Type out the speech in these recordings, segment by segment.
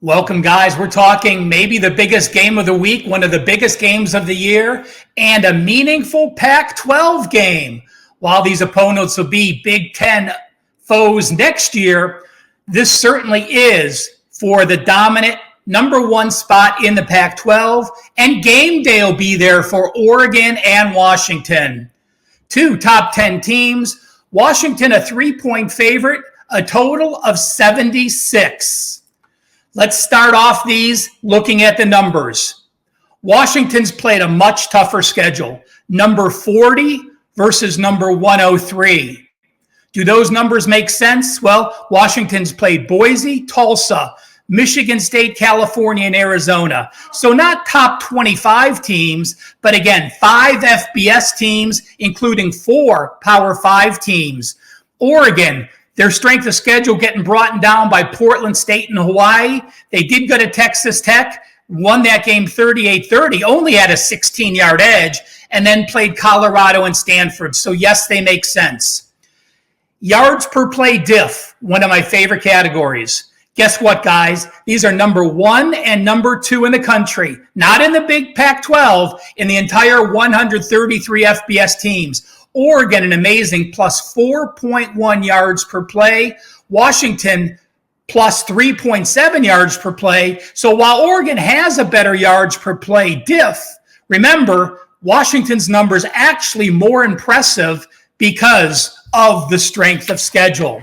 Welcome, guys. We're talking maybe the biggest game of the week, one of the biggest games of the year, and a meaningful Pac-12 game. While these opponents will be Big Ten foes next year, this certainly is for the dominant number one spot in the Pac-12, and game day will be there for Oregon and Washington. Two top 10 teams. Washington, a 3-point favorite, a total of 76. Let's start off these looking at the numbers. Washington's played a much tougher schedule. Number 40 versus number 103. Do those numbers make sense? Well, Washington's played Boise, Tulsa, Michigan State, California, and Arizona. So not top 25 teams, but again, 5 FBS teams, including 4 Power 5 teams. Oregon, their strength of schedule getting brought down by Portland State and Hawaii. They did go to Texas Tech, won that game 38-30, only had a 16-yard edge, and then played Colorado and Stanford. So yes, they make sense. Yards per play diff, one of my favorite categories. Guess what, guys? These are number 1 and number 2 in the country, not in the big Pac-12, in the entire 133 FBS teams. Oregon, an amazing plus 4.1 yards per play. Washington, plus 3.7 yards per play. So while Oregon has a better yards per play diff, remember, Washington's numbers actually more impressive because of the strength of schedule.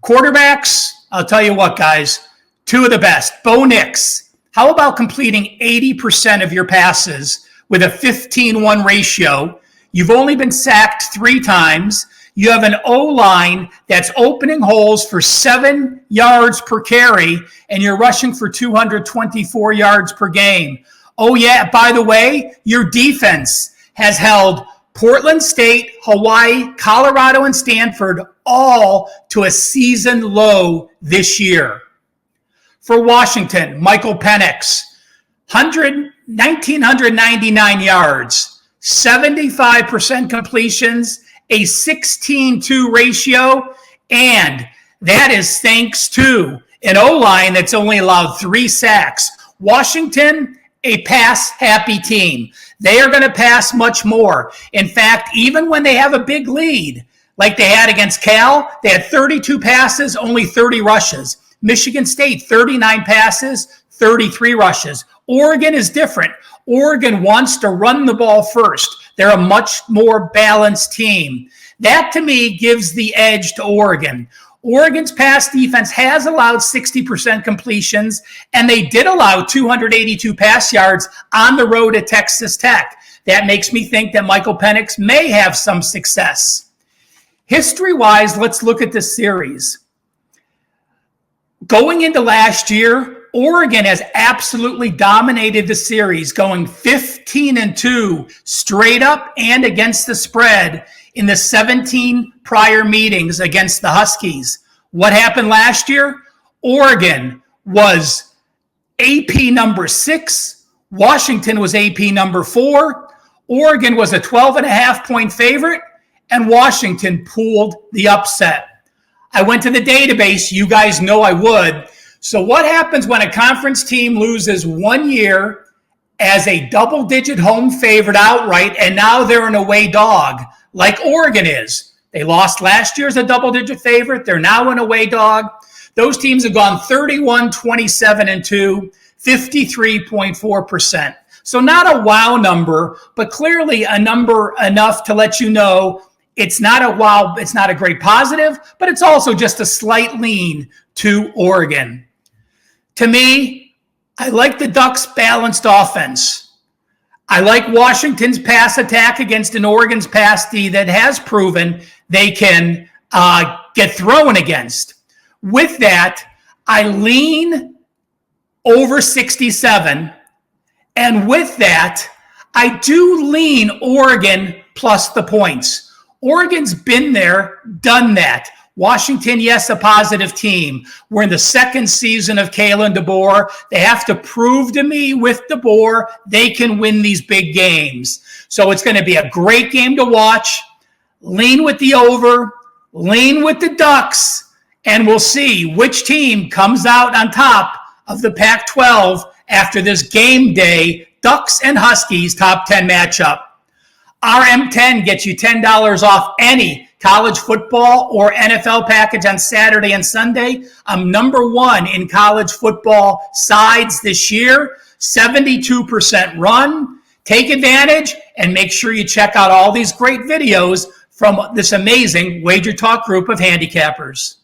Quarterbacks, I'll tell you what, guys, 2 of the best. Bo Nix, how about completing 80% of your passes with a 15-1 ratio? You've only been sacked 3 times. You have an O-line that's opening holes for 7 yards per carry, and you're rushing for 224 yards per game. Oh, yeah, by the way, your defense has held Portland State, Hawaii, Colorado, and Stanford all to a season low this year. For Washington, Michael Penix, 1,999 yards. 75% completions, a 16-2 ratio, and that is thanks to an O-line that's only allowed 3 sacks. Washington, a pass-happy team. They are going to pass much more. In fact, even when they have a big lead, like they had against Cal, they had 32 passes, only 30 rushes. Michigan State, 39 passes, 33 rushes. Oregon is different. Oregon wants to run the ball first. They're a much more balanced team. That, to me, gives the edge to Oregon. Oregon's pass defense has allowed 60% completions, and they did allow 282 pass yards on the road at Texas Tech. That makes me think that Michael Penix may have some success. History-wise, let's look at this series. Going into last year, Oregon has absolutely dominated the series, going 15-2 straight up and against the spread in the 17 prior meetings against the Huskies. What happened last year? Oregon was AP number 6. Washington was AP number 4. Oregon was a 12.5-point favorite, and Washington pulled the upset. I went to the database. You guys know I would. So what happens when a conference team loses 1 year as a double-digit home favorite outright, and now they're an away dog, like Oregon is? They lost last year as a double-digit favorite. They're now an away dog. Those teams have gone 31-27-2, 53.4%. So not a wow number, but clearly a number enough to let you know it's not a wow, it's not a great positive, but it's also just a slight lean to Oregon. To me, I like the Ducks' balanced offense. I like Washington's pass attack against an Oregon's pass D that has proven they can get thrown against. With that, I lean over 67. And with that, I do lean Oregon plus the points. Oregon's been there, done that. Washington, yes, a positive team. We're in the second season of Kalen DeBoer. They have to prove to me with DeBoer they can win these big games. So it's going to be a great game to watch. Lean with the over, lean with the Ducks, and we'll see which team comes out on top of the Pac-12 after this game day Ducks and Huskies top 10 matchup. RM10 gets you $10 off any college football or NFL package on Saturday and Sunday. I'm number one in college football sides this year, 72% run. Take advantage and make sure you check out all these great videos from this amazing Wager Talk group of handicappers.